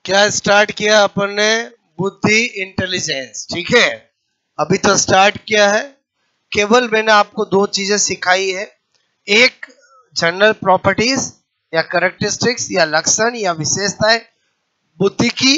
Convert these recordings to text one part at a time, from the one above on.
क्या स्टार्ट किया अपन ने? बुद्धि, इंटेलिजेंस, ठीक है। अभी तो स्टार्ट किया है, केवल मैंने आपको दो चीजें सिखाई है। एक जनरल प्रॉपर्टीज या कैरेक्टरिस्टिक्स या लक्षण या विशेषताएं बुद्धि की,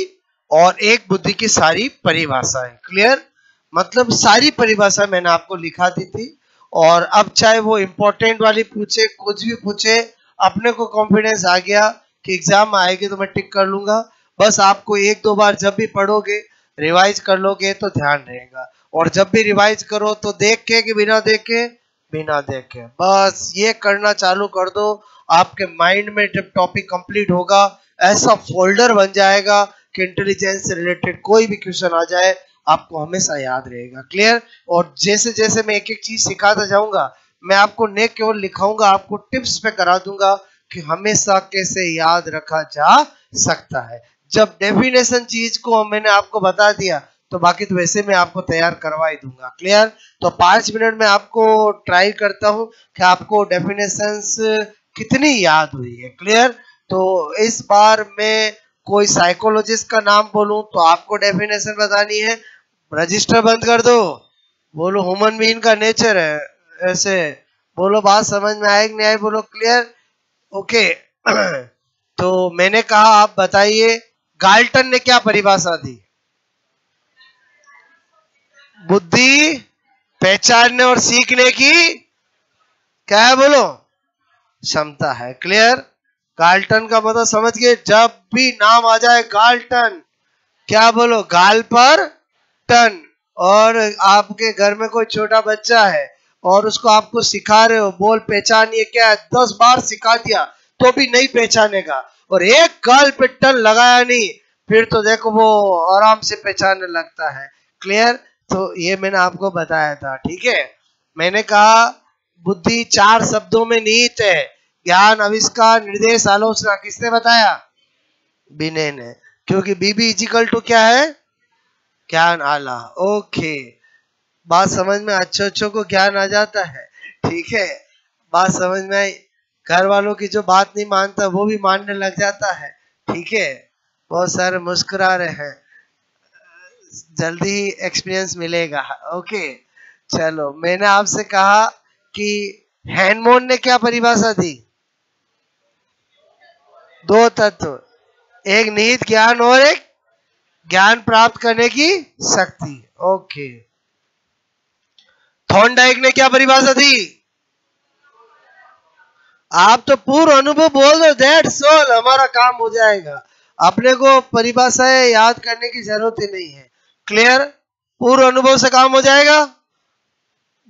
और एक बुद्धि की सारी परिभाषाएं। क्लियर? मतलब सारी परिभाषा मैंने आपको लिखा दी थी, और अब चाहे वो इंपॉर्टेंट वाली पूछे, कुछ भी पूछे, अपने को कॉन्फिडेंस आ गया कि एग्जाम में आएगी तो मैं टिक कर लूंगा। बस आपको एक दो बार जब भी पढ़ोगे, रिवाइज कर लोगे तो ध्यान रहेगा। और जब भी रिवाइज करो तो देख के कि बिना देखे, बिना देखे, बस ये करना चालू कर दो। आपके माइंड में जब टॉपिक कंप्लीट होगा, ऐसा फोल्डर बन जाएगा कि इंटेलिजेंस से रिलेटेड कोई भी क्वेश्चन आ जाए आपको हमेशा याद रहेगा। क्लियर? और जैसे जैसे मैं एक एक चीज सिखाता जाऊंगा, मैं आपको न केवल लिखाऊंगा, आपको टिप्स पे करा दूंगा कि हमेशा कैसे याद रखा जा सकता है। जब डेफिनेशन चीज को मैंने आपको बता दिया तो बाकी तो वैसे मैं आपको तैयार करवा ही दूंगा। क्लियर? तो 5 मिनट में आपको ट्राई करता हूं कि आपको डेफिनेशंस कितनी याद हुई है। क्लियर? तो इस बार मैं कोई साइकोलॉजिस्ट का नाम बोलूं तो आपको डेफिनेशन बतानी है। रजिस्टर बंद कर दो, बोलो ह्यूमन बीइंग का नेचर है, ऐसे बोलो। बात समझ में आए कि नहीं आए बोलो। क्लियर? ओके। तो मैंने कहा आप बताइए, गाल्टन ने क्या परिभाषा दी? बुद्धि पहचानने और सीखने की क्या है बोलो? क्षमता है। क्लियर? गाल्टन का मतलब समझ गए? जब भी नाम आ जाए गाल्टन, क्या बोलो? गाल पर टन। और आपके घर में कोई छोटा बच्चा है और उसको आपको सिखा रहे हो, बोल पहचान ये क्या है, 10 बार सिखा दिया तो भी नहीं पहचानेगा, और एक गाल पे टन लगाया नहीं, फिर तो देखो वो आराम से पहचानने लगता है। क्लियर? तो ये मैंने आपको बताया था। ठीक है? मैंने कहा बुद्धि 4 शब्दों में निहित है: ज्ञान, आविष्कार, निर्देश, आलोचना। किसने बताया? विनय ने। क्योंकि बीबी इजिकल टू क्या है? ज्ञान आला। ओके, बात समझ में? अच्छों को ज्ञान आ जाता है। ठीक है, बात समझ में आई? घर वालों की जो बात नहीं मानता वो भी मानने लग जाता है। ठीक है, बहुत सारे मुस्कुरा रहे हैं, जल्दी ही एक्सपीरियंस मिलेगा। ओके, चलो। मैंने आपसे कहा कि हैनमोन ने क्या परिभाषा दी? 2 तत्व, एक निहित ज्ञान और एक ज्ञान प्राप्त करने की शक्ति। ओके। थॉर्नडाइक ने क्या परिभाषा दी? आप तो पूर्व अनुभव बोल दो, दैट्स ऑल, हमारा काम हो जाएगा। अपने को परिभाषाएं याद करने की जरूरत ही नहीं है। क्लियर? पूर्व अनुभव से काम हो जाएगा।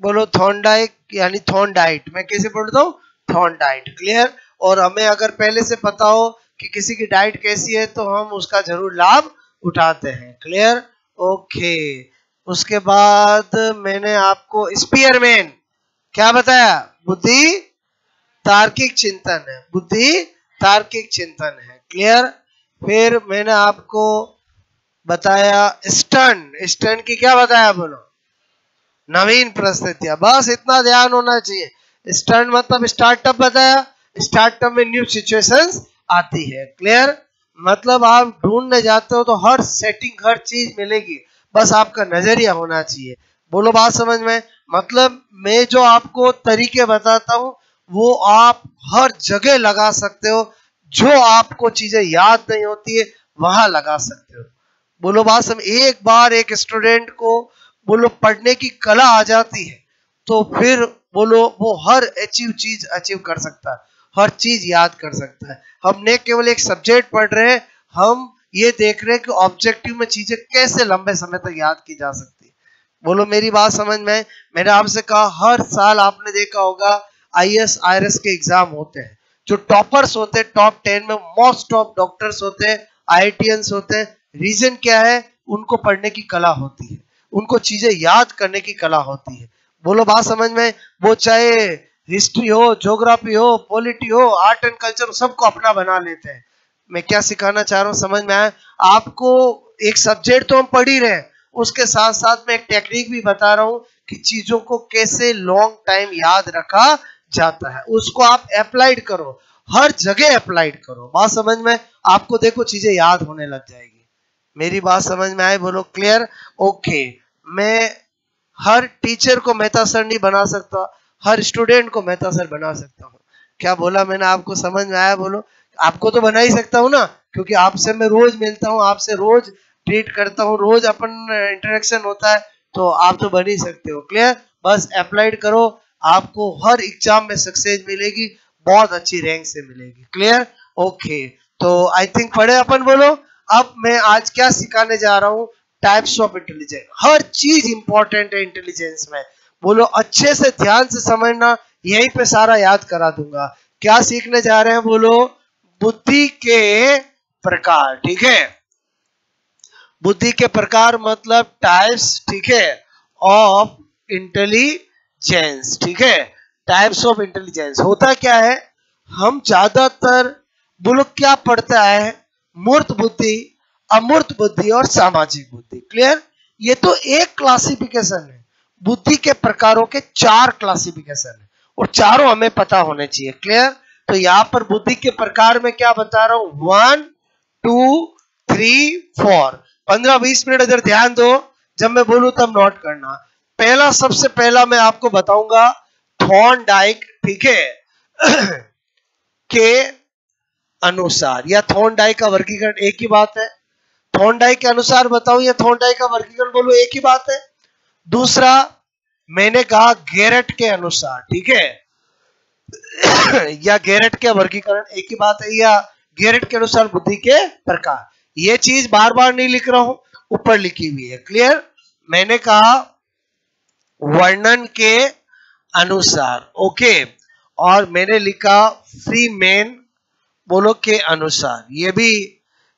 बोलो थॉर्नडाइक यानी थॉर्नडाइट। मैं कैसे पढ़ता हूँ? थॉर्नडाइट। क्लियर? और हमें अगर पहले से पता हो कि किसी की डाइट कैसी है तो हम उसका जरूर लाभ उठाते हैं। क्लियर? ओके। उसके बाद मैंने आपको स्पीयरमैन क्या बताया? बुद्धि तार्किक चिंतन है, बुद्धि तार्किक चिंतन है। क्लियर? फिर मैंने आपको बताया स्टर्न। स्टर्न की क्या बताया बोलो? नवीन परिस्थितियां। बस इतना ध्यान होना चाहिए। स्टर्न मतलब स्टार्टअप बताया, स्टार्टअप में न्यू सिचुएशंस आती है। क्लियर? मतलब आप ढूंढने जाते हो तो हर सेटिंग, हर चीज मिलेगी, बस आपका नजरिया होना चाहिए। बोलो बात समझ में? मतलब मैं जो आपको तरीके बताता हूँ वो आप हर जगह लगा सकते हो। जो आपको चीजें याद नहीं होती है वहां लगा सकते हो। बोलो बात समझ? एक बार एक स्टूडेंट को बोलो पढ़ने की कला आ जाती है तो फिर बोलो वो हर चीज अचीव कर सकता है, हर चीज याद कर सकता है। हमने केवल एक सब्जेक्ट पढ़ रहे हैं, हम ये देख रहे हैं कि ऑब्जेक्टिव में चीजें कैसे लंबे समय तक याद की जा सकती है। बोलो मेरी बात समझ में? मैंने आपसे कहा हर साल आपने देखा होगा IAS IRS के एग्जाम होते हैं। जो टॉपर्स होते हैं, टॉप 10 में मोस्ट ऑफ डॉक्टर्स होते हैं, IITians होते हैं। रीजन क्या है? उनको पढ़ने की कला होती है, उनको चीजें याद करने की कला होती है। बोलो बात समझ में? वो चाहे हिस्ट्री हो, ज्योग्राफी हो, पॉलिटी हो, आर्ट एंड कल्चर, सबको अपना बना लेते हैं। मैं क्या सिखाना चाह रहा हूँ समझ में आया आपको? एक सब्जेक्ट तो हम पढ़ ही रहे हैं, उसके साथ साथ में एक टेक्निक भी बता रहा हूँ कि चीजों को कैसे लॉन्ग टाइम याद रखा जाता है। उसको आप अप्लाइड करो, हर जगह अप्लाइड करो। बात समझ में? आपको देखो चीजें याद होने लग जाएगी। मेरी बात समझ में आए? बोलो क्लियर? ओके। मैं हर टीचर को मेहता सर नहीं बना सकता, हर स्टूडेंट को मेहता सर बना सकता हूँ। क्या बोला मैंने? आपको समझ में आया? बोलो। आपको तो बना ही सकता हूँ ना, क्योंकि आपसे मैं रोज मिलता हूँ, आपसे रोज ट्रीट करता हूँ, रोज अपन इंटरेक्शन होता है, तो आप तो बन ही सकते हो। क्लियर? बस अप्लाइड करो, आपको हर एग्जाम में सक्सेस मिलेगी, बहुत अच्छी रैंक से मिलेगी। क्लियर? ओके। तो आई थिंक पढ़े अपन। बोलो। अब मैं आज क्या सिखाने जा रहा हूँ? Types of intelligence. हर चीज इंपॉर्टेंट है इंटेलिजेंस में। बोलो अच्छे से ध्यान से समझना, यहीं पे सारा याद करा दूंगा। क्या सीखने जा रहे हैं? बोलो। बुद्धि के प्रकार। ठीक है, बुद्धि के प्रकार मतलब टाइप्स। ठीक है, ऑफ इंटेलिजेंस। ठीक है, टाइप्स ऑफ इंटेलिजेंस। होता क्या है, हम ज्यादातर बोलो क्या पढ़ता है? मूर्त बुद्धि, अमूर्त बुद्धि और सामाजिक बुद्धि। क्लियर? ये तो एक क्लासिफिकेशन है। बुद्धि के प्रकारों के 4 क्लासिफिकेशन है और चारों हमें पता होने चाहिए। क्लियर? तो यहां पर बुद्धि के प्रकार में क्या बता रहा हूं? 1 2 3 4। 15-20 मिनट अगर ध्यान दो, जब मैं बोलूं तब नोट करना। पहला, सबसे पहला मैं आपको बताऊंगा थॉर्नडाइक। ठीक है के अनुसार, या थॉर्नडाइक का वर्गीकरण एक ही बात है। थॉर्नडाइक के अनुसार बताऊं या थॉर्नडाइक का वर्गीकरण बोलूं, एक ही बात है। दूसरा, मैंने कहा गेरट के अनुसार। ठीक है या गेरट के वर्गीकरण, एक ही बात है। या गेरट के अनुसार बुद्धि के प्रकार। ये चीज बार बार नहीं लिख रहा हूं, ऊपर लिखी हुई है। क्लियर? मैंने कहा वर्णन के अनुसार। ओके। और मैंने लिखा फ्रीमैन बोलो के अनुसार। ये भी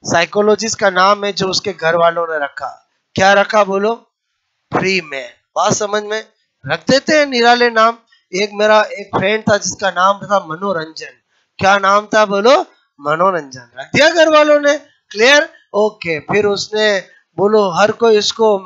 साइकोलॉजिस्ट का नाम है जो उसके घर वालों ने रखा। क्या रखा? बोलो फ्रीमैन। बात समझ में? रख देते हैं निराले नाम। मेरा एक फ्रेंड था जिसका नाम था मनोरंजन। क्या नाम था? बोलो मनोरंजन। रख दिया घर वालों ने। क्लियर? ओके। फिर उसने बोलो हर कोई इसको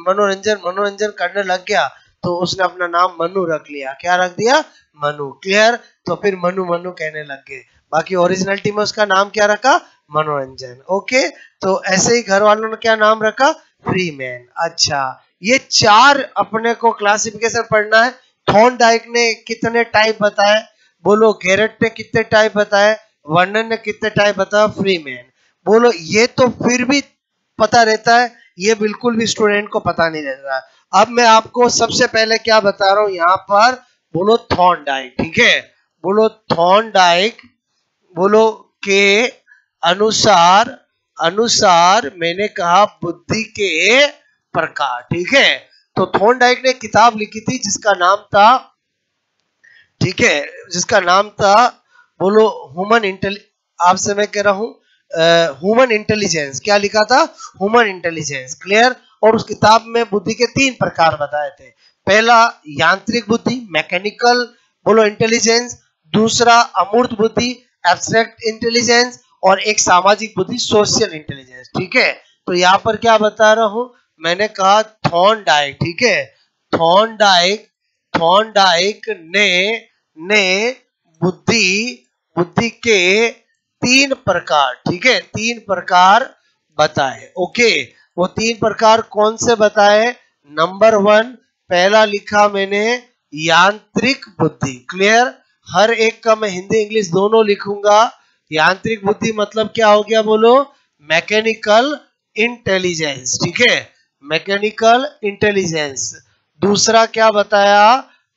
मनोरंजन मनोरंजन करने लग गया, तो उसने अपना नाम मनु रख लिया। क्या रख दिया? मनु। क्लियर? तो फिर मनु मनु कहने लग गए। बाकी ओरिजिनलिटी में उसका नाम क्या रखा? मनोरंजन। ओके। तो ऐसे ही घर वालों ने क्या नाम रखा? फ्रीमैन। अच्छा, ये 4 अपने को क्लासिफिकेशन पढ़ना है। थॉर्नडाइक ने कितने टाइप बताए? बोलो गेरट ने कितने टाइप बताए? वर्णन ने कितने टाइप बताया? फ्रीमैन। बोलो ये तो फिर भी पता रहता है, ये बिल्कुल भी स्टूडेंट को पता नहीं रहता। अब मैं आपको सबसे पहले क्या बता रहा हूं यहां पर? बोलो थॉर्नडाइक। ठीक है, बोलो थॉर्नडाइक बोलो के अनुसार। अनुसार मैंने कहा बुद्धि के प्रकार। ठीक है, तो थॉर्नडाइक ने किताब लिखी थी जिसका नाम था, ठीक है, जिसका नाम था बोलो ह्यूमन इंटेलि आपसे मैं कह रहा हूं ह्यूमन इंटेलिजेंस। क्या लिखा था? Human intelligence. क्लियर? और उस किताब में बुद्धि के 3 प्रकार बताए थे। पहला यांत्रिक बुद्धि, मैकेनिकल बोलो इंटेलिजेंस। दूसरा अमूर्त बुद्धि, एब्स्ट्रैक्ट इंटेलिजेंस। और एक सामाजिक बुद्धि, सोशल इंटेलिजेंस। ठीक है, तो यहाँ पर क्या बता रहा हूं? मैंने कहा थॉर्नडाइक। ठीक है, थॉर्नडाइक थॉर्नडाइक ने बुद्धि के 3 प्रकार, ठीक है, 3 प्रकार बताए। ओके, वो 3 प्रकार कौन से बताए? नंबर 1 पहला लिखा मैंने यांत्रिक बुद्धि। क्लियर? हर एक का मैं हिंदी इंग्लिश दोनों लिखूंगा। यांत्रिक बुद्धि मतलब क्या हो गया? बोलो मैकेनिकल इंटेलिजेंस। ठीक है, मैकेनिकल इंटेलिजेंस। दूसरा क्या बताया?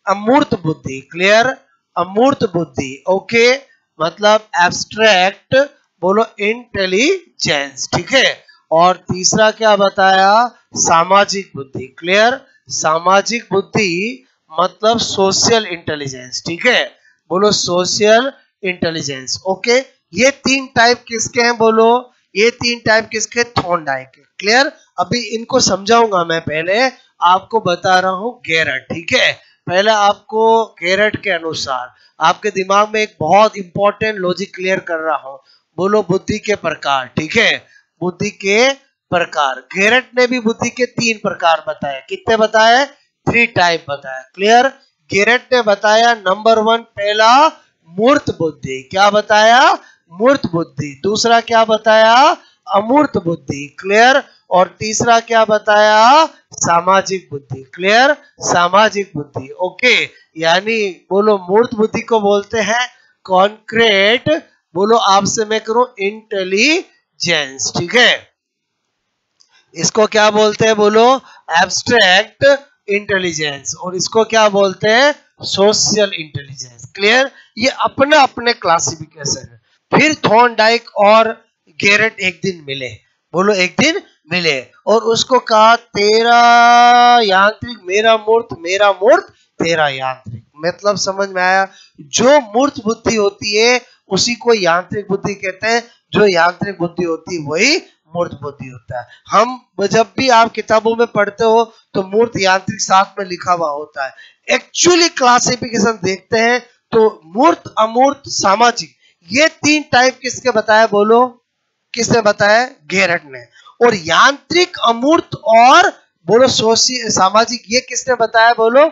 अमूर्त बुद्धि। क्लियर? अमूर्त बुद्धि। ओके, मतलब एब्स्ट्रैक्ट बोलो इंटेलिजेंस। ठीक है, और तीसरा क्या बताया? सामाजिक बुद्धि। क्लियर? सामाजिक बुद्धि मतलब सोशल इंटेलिजेंस। ठीक है, बोलो सोशल इंटेलिजेंस। ओके, ये 3 टाइप किसके हैं? बोलो ये 3 टाइप किसके? थॉर्नडाइक के। क्लियर? अभी इनको समझाऊंगा मैं, पहले आपको बता रहा हूं गेरट। ठीक है, पहले आपको गेरट के अनुसार आपके दिमाग में एक बहुत इंपॉर्टेंट लॉजिक क्लियर कर रहा हूं। बोलो बुद्धि के प्रकार। ठीक है, बुद्धि के प्रकार। गेरट ने भी बुद्धि के 3 प्रकार बताए। कितने बताए? 3 टाइप बताया। क्लियर? गेरट ने बताया नंबर 1 पहला मूर्त बुद्धि। क्या बताया? मूर्त बुद्धि, दूसरा क्या बताया, अमूर्त बुद्धि, क्लियर, और तीसरा क्या बताया, सामाजिक बुद्धि, क्लियर, सामाजिक बुद्धि, ओके। यानी बोलो मूर्त बुद्धि को बोलते हैं कॉन्क्रीट, बोलो आपसे मैं करूं इंटेलिजेंस, ठीक है। इसको क्या बोलते हैं, बोलो एब्स्ट्रैक्ट इंटेलिजेंस, और इसको क्या बोलते हैं, सोशल इंटेलिजेंस, क्लियर। ये अपने अपने क्लासिफिकेशन है। फिर थॉर्नडाइक और गैरेट एक दिन मिले, बोलो एक दिन मिले, और उसको कहा तेरा यांत्रिक मेरा मूर्त तेरा यांत्रिक, मतलब समझ में आया। जो मूर्त बुद्धि होती है उसी को यांत्रिक बुद्धि कहते हैं, जो यांत्रिक बुद्धि होती है वही मूर्त बुद्धि होता है। हम जब भी आप किताबों में पढ़ते हो तो मूर्त यांत्रिक साथ में लिखा हुआ होता है। एक्चुअली क्लासिफिकेशन देखते हैं तो मूर्त अमूर्त सामाजिक, ये तीन टाइप किसके बताया, बोलो किसने बताया, गैरेट ने। और यांत्रिक अमूर्त और बोलो सामाजिक, ये किसने बताया, बोलो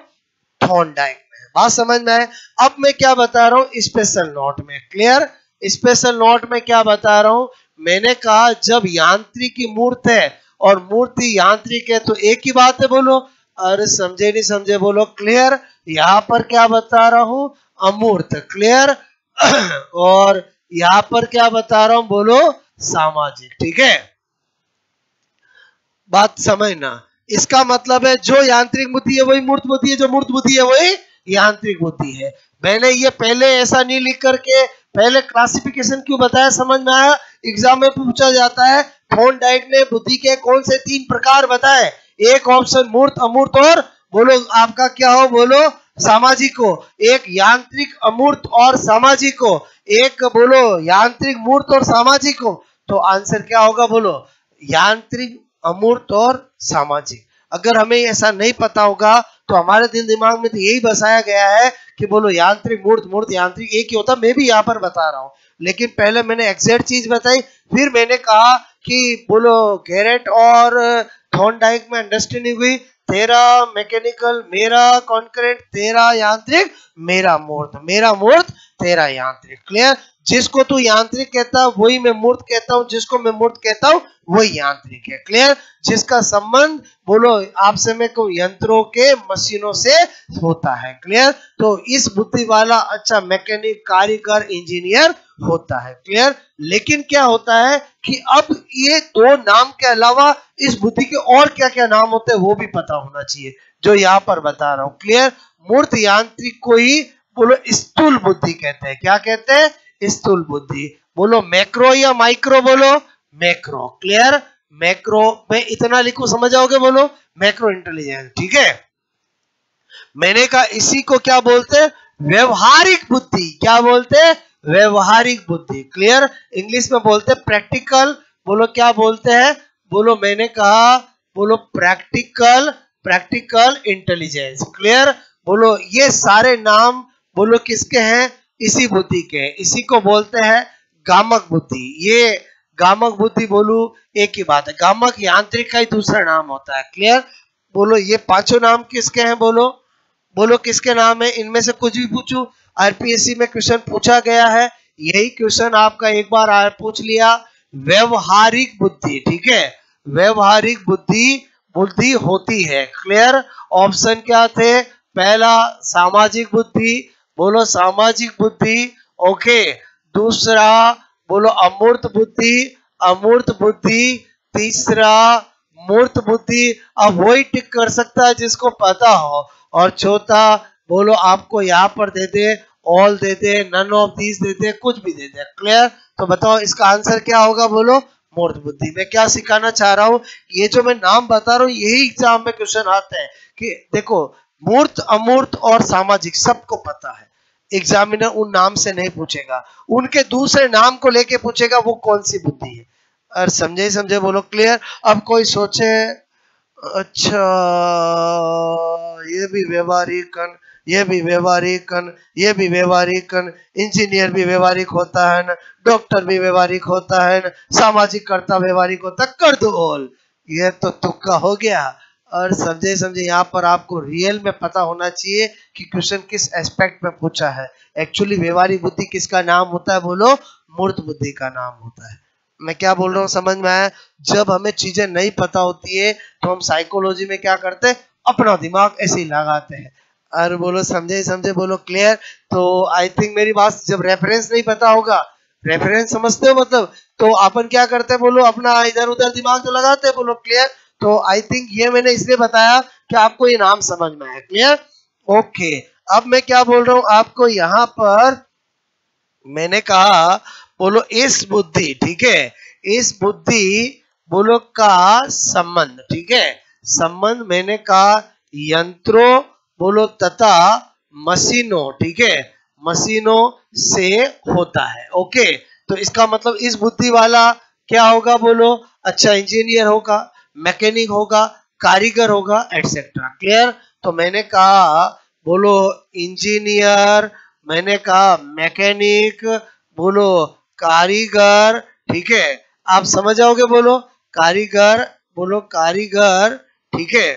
थॉर्नडाइक ने। बात समझ में आए। अब मैं क्या बता रहा हूं स्पेशल नोट में, क्लियर। स्पेशल नोट में क्या बता रहा हूं, मैंने कहा जब यांत्रिकी मूर्त है और मूर्ति यांत्रिक है तो एक ही बात है, बोलो। अरे समझे नहीं समझे, बोलो क्लियर। यहां पर क्या बता रहा हूं, अमूर्त, क्लियर। और यहां पर क्या बता रहा हूं, बोलो सामाजिक, ठीक है। बात समझना, इसका मतलब है जो यांत्रिक बुद्धि है वही मूर्त बुद्धि है, जो मूर्त बुद्धि है वही यांत्रिक बुद्धि है। मैंने ये पहले ऐसा नहीं लिख करके पहले क्लासिफिकेशन क्यों बताया, समझ में आया। एग्जाम में पूछा जाता है थॉर्नडाइक ने बुद्धि के कौन से तीन प्रकार बताए, एक ऑप्शन मूर्त अमूर्त और बोलो आपका क्या हो, बोलो सामाजिक हो, एक यांत्रिक अमूर्त और सामाजिक हो, एक बोलो यांत्रिक मूर्त और सामाजिक हो। तो आंसर क्या होगा, बोलो यांत्रिक अमूर्त और सामाजिक। अगर हमें ऐसा नहीं पता होगा तो हमारे दिल दिमाग में तो यही बसाया गया है कि बोलो यांत्रिक मूर्त यांत्रिक एक ही होता। मैं भी यहाँ पर बता रहा हूँ, लेकिन पहले मैंने एग्जैक्ट चीज बताई, फिर मैंने कहा कि बोलो गैरेट और थॉर्नडाइक में अंडरस्टैंडिंग हुई, तेरा मैकेनिकल मेरा कॉन्क्रीट, तेरा यांत्रिक मेरा मूर्त तेरा यांत्रिक, क्लियर। जिसको तू यांत्रिक कहता है वही मैं मूर्त कहता हूँ, जिसको मैं मूर्त कहता हूँ वही यांत्रिक है, क्लियर। जिसका संबंध बोलो आपसे मैं को यंत्रों के मशीनों से होता है, क्लियर। तो इस बुद्धि वाला अच्छा मैकेनिक कारीगर इंजीनियर होता है, क्लियर। लेकिन क्या होता है कि अब ये दो नाम के अलावा इस बुद्धि के और क्या क्या नाम होते हैं वो भी पता होना चाहिए, जो यहाँ पर बता रहा हूँ, क्लियर। मूर्त यांत्रिक को ही बोलो स्थूल बुद्धि कहते हैं, क्या कहते हैं, स्थूल बुद्धि। बोलो मैक्रो या माइक्रो, बोलो मैक्रो, क्लियर। मैक्रो में इतना लिखो समझ जाओगे, बोलो मैक्रो इंटेलिजेंस, ठीक है। मैंने कहा इसी को क्या बोलते हैं, व्यवहारिक बुद्धि, क्या बोलते हैं, व्यवहारिक बुद्धि, क्लियर। इंग्लिश में बोलते हैं प्रैक्टिकल, बोलो क्या बोलते हैं, बोलो मैंने कहा बोलो प्रैक्टिकल इंटेलिजेंस, क्लियर। बोलो ये सारे नाम बोलो किसके हैं, इसी बुद्धि के, इसी को बोलते हैं गामक बुद्धि। ये गामक बुद्धि बोलो एक ही बात है, गामक यांत्रिक का ही दूसरा नाम होता है, क्लियर। बोलो ये पांचों नाम किसके हैं, बोलो किसके नाम है, इनमें से कुछ भी पूछूं। आरपीएससी में क्वेश्चन पूछा गया है, यही क्वेश्चन आपका एक बार पूछ लिया, व्यवहारिक बुद्धि, ठीक है। व्यवहारिक बुद्धि होती है, क्लियर। ऑप्शन क्या थे, पहला सामाजिक बुद्धि, बोलो सामाजिक बुद्धि, ओके। दूसरा बोलो अमूर्त बुद्धि, तीसरा मूर्त बुद्धि, अब वही टिक कर सकता है जिसको पता हो। और चौथा बोलो आपको यहाँ पर दे दे, ऑल दे दे, नन ऑफ दीज दे दे, कुछ भी दे दे, क्लियर। तो बताओ इसका आंसर क्या होगा, बोलो मूर्त बुद्धि। मैं क्या सिखाना चाह रहा हूँ, ये जो मैं नाम बता रहा हूँ यही एग्जाम में क्वेश्चन आते हैं कि देखो मूर्त अमूर्त और सामाजिक सबको पता है, एग्जामिनर उन नाम से नहीं पूछेगा, उनके दूसरे नाम को लेके पूछेगा वो कौन सी बुद्धि है। और समझे बोलो क्लियर। अब कोई सोचे अच्छा ये भी व्यवहारिक कण, ये भी व्यवहारिक कण, ये भी व्यवहारिक कण, इंजीनियर भी व्यवहारिक होता है ना, डॉक्टर भी व्यवहारिक होता है ना, सामाजिक कर्ता व्यवहारिक होता, कर दो ऑल। ये तो तुक्का हो गया। और समझे यहाँ पर आपको रियल में पता होना चाहिए कि क्वेश्चन किस एस्पेक्ट में पूछा है। एक्चुअली व्यवहारिक बुद्धि किसका नाम होता है, बोलो मूर्त बुद्धि का नाम होता है। मैं क्या बोल रहा हूँ समझ में आया? जब हमें चीजें नहीं पता होती है तो हम साइकोलॉजी में क्या करते हैं, अपना दिमाग ऐसे ही लगाते हैं। और बोलो समझे समझे, बोलो क्लियर। तो आई थिंक मेरी बात, जब रेफरेंस नहीं पता होगा, रेफरेंस समझते हो मतलब, तो अपन क्या करते हैं बोलो, अपना इधर उधर दिमाग तो लगाते हैं। बोलो क्लियर। तो आई थिंक ये मैंने इसलिए बताया कि आपको ये नाम समझ में आया। क्लियर? ओके। अब मैं क्या बोल रहा हूं आपको यहाँ पर, मैंने कहा बोलो इस बुद्धि, ठीक है, इस बुद्धि बोलो का संबंध, ठीक है, संबंध मैंने कहा यंत्रों बोलो तथा मशीनों, ठीक है, मशीनों से होता है। ओके, तो इसका मतलब इस बुद्धि वाला क्या होगा बोलो, अच्छा इंजीनियर होगा, मैकेनिक होगा, कारीगर होगा, एटसेट्रा। क्लियर? तो मैंने कहा बोलो इंजीनियर, मैंने कहा मैकेनिक, बोलो कारीगर, ठीक है, आप समझ जाओगे। बोलो कारीगर, बोलो कारीगर, ठीक है,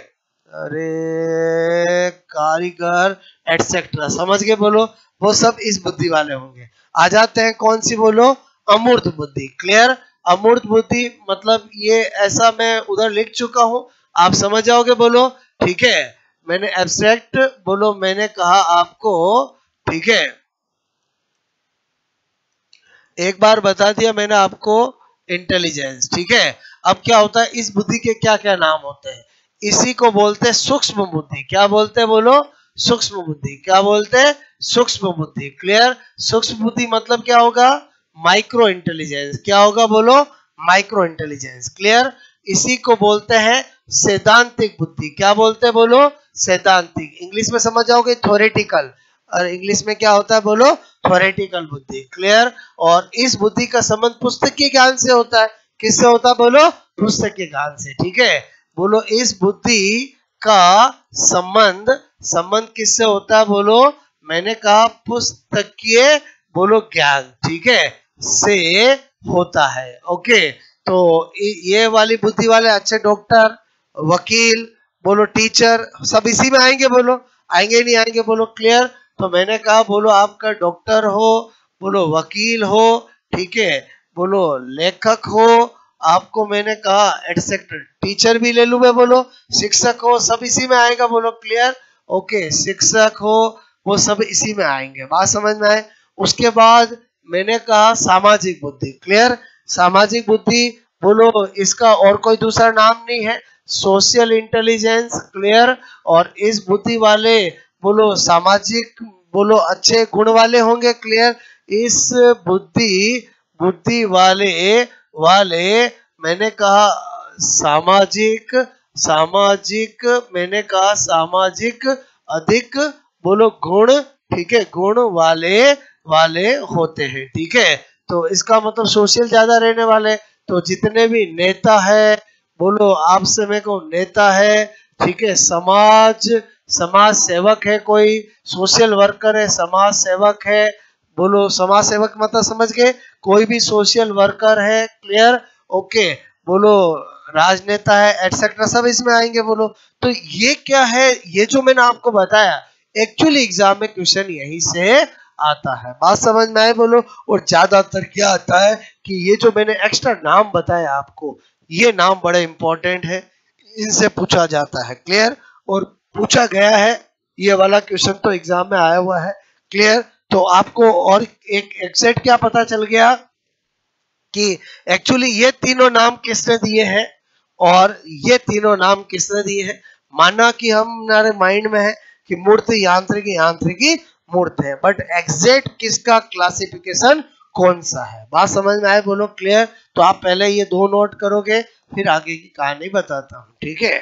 अरे कारीगर एटसेट्रा, समझ गए? बोलो वो सब इस बुद्धि वाले होंगे। आ जाते हैं कौन सी बोलो, अमूर्त बुद्धि। क्लियर? अमूर्त बुद्धि मतलब ये ऐसा मैं उधर लिख चुका हूं, आप समझ जाओगे। बोलो ठीक है, मैंने एब्स्ट्रैक्ट बोलो मैंने कहा आपको, ठीक है, एक बार बता दिया मैंने आपको इंटेलिजेंस। ठीक है, अब क्या होता है, इस बुद्धि के क्या क्या नाम होते हैं? इसी को बोलते हैं सूक्ष्म बुद्धि। क्या बोलते हैं बोलो? सूक्ष्म बुद्धि। क्या बोलते हैं? सूक्ष्म बुद्धि। क्लियर? सूक्ष्म बुद्धि मतलब क्या होगा? Micro intelligence. क्या होगा बोलो? Micro intelligence. क्लियर? इसी को बोलते हैं सैद्धांतिक बुद्धि। क्या बोलते हैं बोलो? सैद्धांतिक। इंग्लिश में समझ जाओगे थ्योरेटिकल, और इंग्लिश में क्या होता है बोलो? थ्योरेटिकल बुद्धि। क्लियर? और इस बुद्धि का संबंध पुस्तकीय ज्ञान से होता है। किससे होता है बोलो? पुस्तकीय ज्ञान से। ठीक है, बोलो इस बुद्धि का संबंध, संबंध किससे होता है बोलो? मैंने कहा पुस्तकीय बोलो ज्ञान, ठीक है, से होता है। ओके, तो ये वाली बुद्धि वाले अच्छे डॉक्टर, वकील, बोलो टीचर, सब इसी में आएंगे। बोलो आएंगे नहीं आएंगे? बोलो क्लियर? तो मैंने कहा बोलो आपका डॉक्टर हो, बोलो वकील हो, ठीक है, बोलो लेखक हो, आपको मैंने कहा एटसेट्रा, टीचर भी ले लूं मैं, बोलो शिक्षक हो, सब इसी में आएगा। बोलो क्लियर? ओके, शिक्षक हो वो सब इसी में आएंगे। बात समझ में आए? उसके बाद मैंने कहा सामाजिक बुद्धि। क्लियर? सामाजिक बुद्धि बोलो इसका और कोई दूसरा नाम नहीं है, सोशल इंटेलिजेंस। क्लियर? और इस बुद्धि वाले बोलो सामाजिक बोलो अच्छे गुण वाले होंगे। क्लियर? इस बुद्धि बुद्धि वाले वाले मैंने कहा सामाजिक, सामाजिक मैंने कहा सामाजिक अधिक बोलो गुण, ठीक है, गुण वाले वाले होते हैं। ठीक है, तो इसका मतलब सोशल ज्यादा रहने वाले, तो जितने भी नेता है बोलो आपसे मेरे को नेता है, ठीक है, समाज समाज सेवक है, कोई सोशल वर्कर है, समाज सेवक है, बोलो समाज सेवक मतलब समझ गए, कोई भी सोशल वर्कर है। क्लियर? ओके, बोलो राजनेता है, एटसेट्रा, सब इसमें आएंगे। बोलो तो ये क्या है, ये जो मैंने आपको बताया एक्चुअली एग्जाम में क्वेश्चन यही से आता है। बात समझ में आए? बोलो। और ज्यादातर क्या आता है कि ये जो मैंने एक्स्ट्रा नाम बताया आपको, ये नाम बड़े इंपॉर्टेंट है, इनसे पूछा जाता है। क्लियर? और पूछा गया है, ये वाला क्वेश्चन तो एग्जाम में आया हुआ है। क्लियर? तो आपको और एक एग्जैक्ट क्या पता चल गया कि एक्चुअली ये तीनों नाम किसने दिए हैं, और ये तीनों नाम किसने दिए हैं। माना कि हमारे माइंड में है कि मूर्त यांत्रिकी, यांत्रिकी मूर्त है, बट एग्जैक्ट किसका क्लासिफिकेशन कौन सा है। बात समझ में आए? बोलो क्लियर? तो आप पहले ये दो नोट करोगे, फिर आगे की कहानी बताता हूं। ठीक है,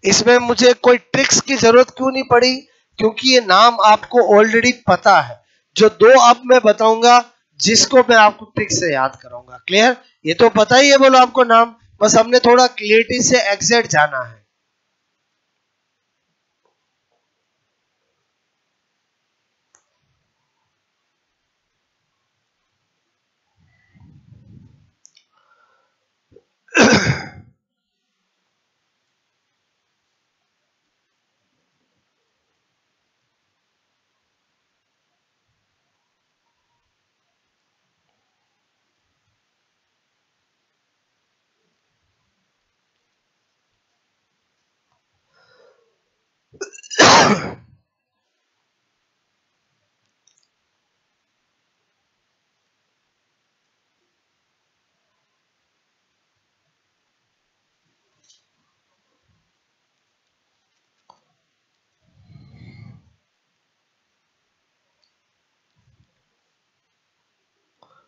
इसमें मुझे कोई ट्रिक्स की जरूरत क्यों नहीं पड़ी, क्योंकि ये नाम आपको ऑलरेडी पता है। जो दो अब मैं बताऊंगा जिसको मैं आपको ट्रिक से याद कराऊंगा। क्लियर? ये तो पता ही है बोलो आपको नाम, बस हमने थोड़ा क्लियरिटी से एग्जैक्ट जाना है।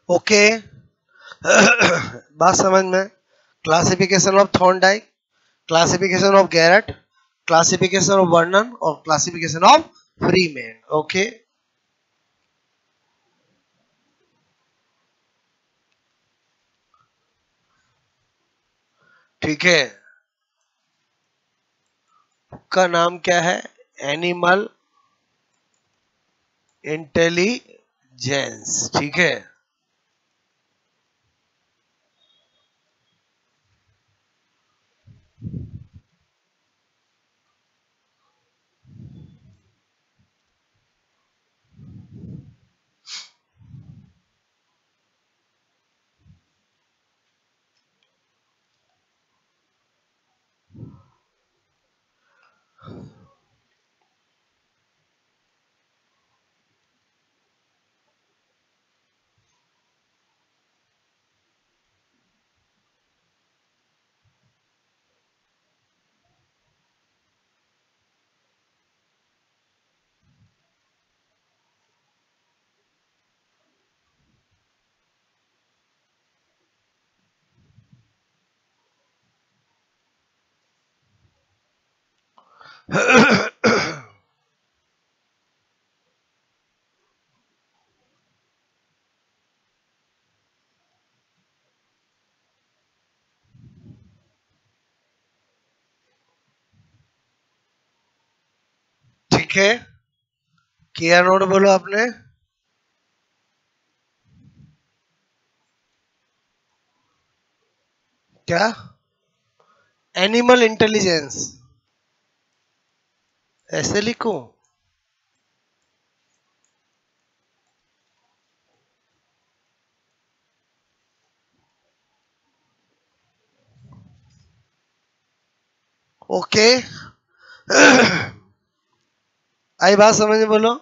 ओके। बात समझ में? Classification of Thorndike, classification of Garrett, classification of Vernon और क्लासिफिकेशन ऑफ फ्रीमैन। ओके, ठीक है। का नाम क्या है? एनिमल इंटेलिजेंस, ठीक है। ठीक है, किया नोट बोलो आपने। क्या? एनिमल इंटेलिजेंस ऐसे लिखूं? ओके। आई बात समझ में? बोलो।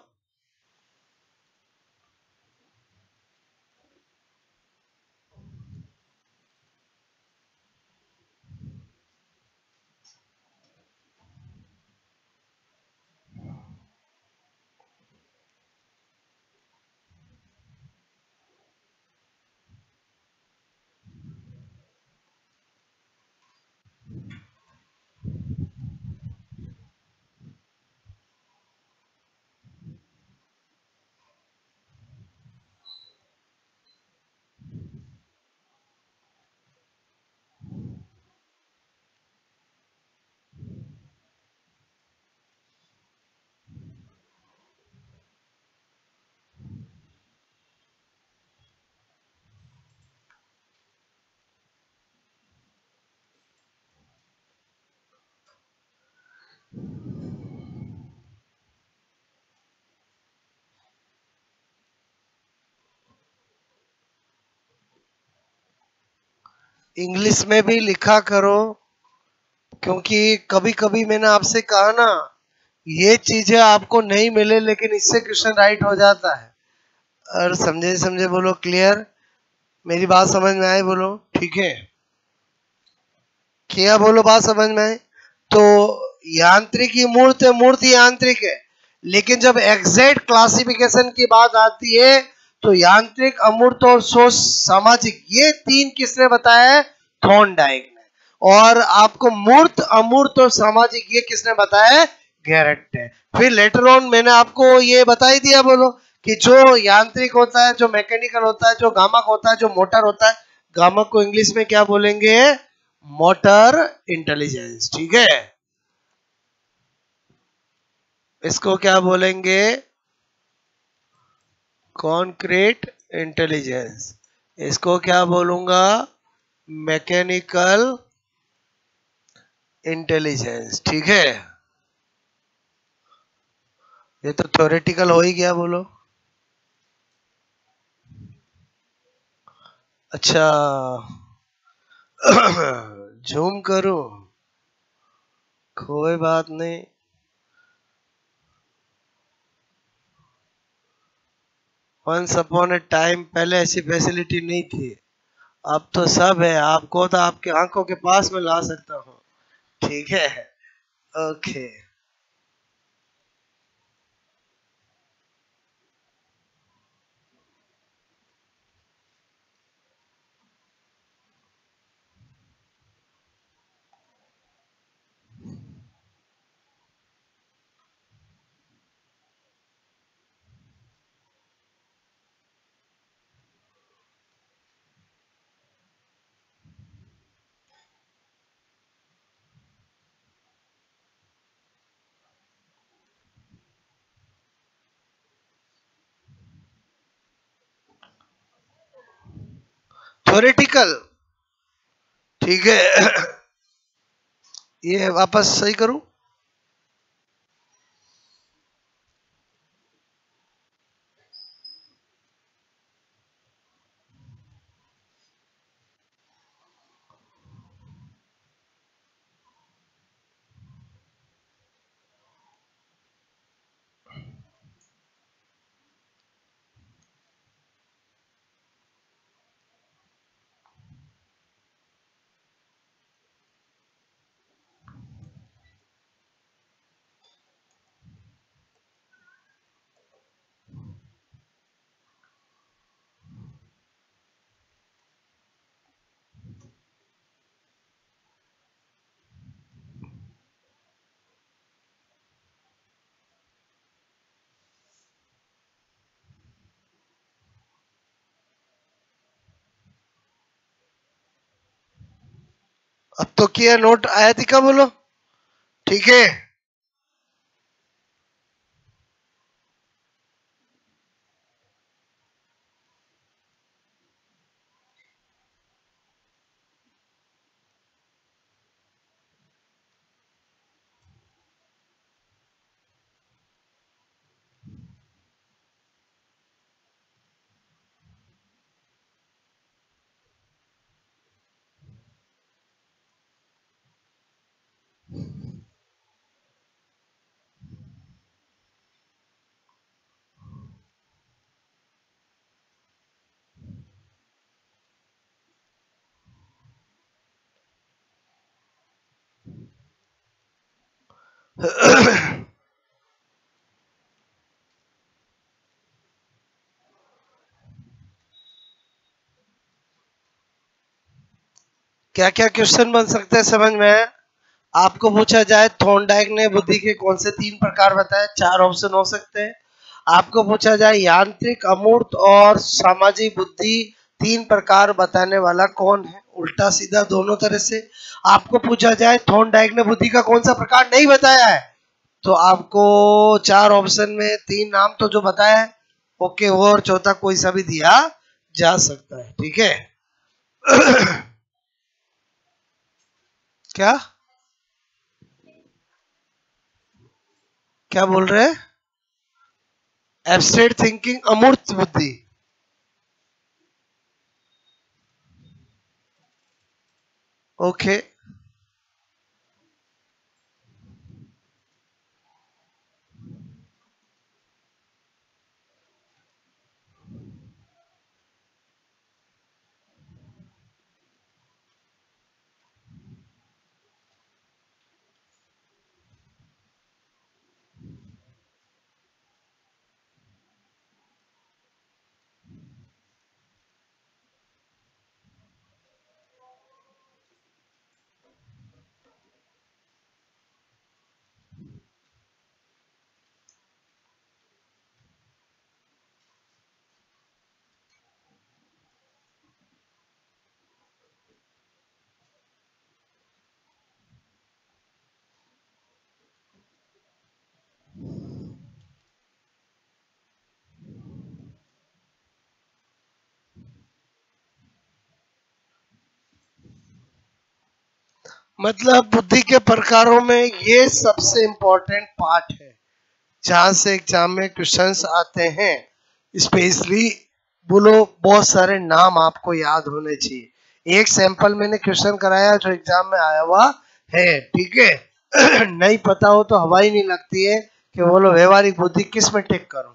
इंग्लिश में भी लिखा करो, क्योंकि कभी कभी मैंने आपसे कहा ना, ये चीजें आपको नहीं मिले लेकिन इससे क्वेश्चन राइट हो जाता है। और समझे समझे बोलो, क्लियर? मेरी बात समझ में आई बोलो, ठीक है। क्या बोलो, बात समझ में आई? तो यांत्रिकी मूर्त है, मूर्ति यांत्रिक है, लेकिन जब एग्जैक्ट क्लासिफिकेशन की बात आती है तो यांत्रिक, अमूर्त और सोच सामाजिक, ये तीन किसने बताया है? थॉर्नडाइक ने। और आपको मूर्त, अमूर्त और सामाजिक ये किसने बताया है? गैरेट ने। फिर लेटर ऑन मैंने आपको ये बता ही दिया बोलो, कि जो यांत्रिक होता है, जो मैकेनिकल होता है, जो गामक होता है, जो मोटर होता है, गामक को इंग्लिश में क्या बोलेंगे? मोटर इंटेलिजेंस, ठीक है। इसको क्या बोलेंगे? Concrete intelligence. इसको क्या बोलूंगा? मैकेनिकल इंटेलिजेंस, ठीक है। ये तो थ्योरेटिकल हो ही गया बोलो। अच्छा, झूम करूं? कोई बात नहीं। वंस अपॉन ए टाइम पहले ऐसी फैसिलिटी नहीं थी, अब तो सब है। आपको तो आपके आंखों के पास में ला सकता हूँ, ठीक है। ओके। थ्योरेटिकल, ठीक है। ये वापस सही करूं? अब तो किया, नोट आया थी, का बोलो, ठीक है। क्या क्या क्वेश्चन बन सकते हैं समझ में? आपको पूछा जाए थॉर्नडाइक ने बुद्धि के कौन से 3 प्रकार बताए, 4 ऑप्शन हो सकते हैं। आपको पूछा जाए यांत्रिक, अमूर्त और सामाजिक बुद्धि 3 प्रकार बताने वाला कौन है, उल्टा सीधा दोनों तरह से। आपको पूछा जाए थॉर्नडाइक ने बुद्धि का कौन सा प्रकार नहीं बताया है, तो आपको 4 ऑप्शन में 3 नाम तो जो बताया है, ओके, वो और चौथा कोई सा भी दिया जा सकता है, ठीक है। क्या क्या बोल रहे हैं? एब्स्ट्रैक्ट थिंकिंग, अमूर्त बुद्धि। ओके, मतलब बुद्धि के प्रकारों में ये सबसे इंपॉर्टेंट पार्ट है जहां से एग्जाम में क्वेश्चंस आते हैं। स्पेशली बोलो, बहुत सारे नाम आपको याद होने चाहिए। एक सैंपल मैंने क्वेश्चन कराया जो एग्जाम में आया हुआ है, ठीक है। नहीं पता हो तो हवा ही नहीं लगती है कि बोलो व्यवहारिक बुद्धि किस में टिक करूं।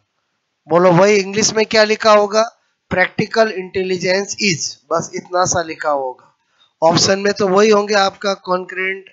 बोलो वही इंग्लिश में क्या लिखा होगा, प्रैक्टिकल इंटेलिजेंस इज, बस इतना सा लिखा होगा। ऑप्शन में तो वही होंगे आपका कॉन्क्रेंट,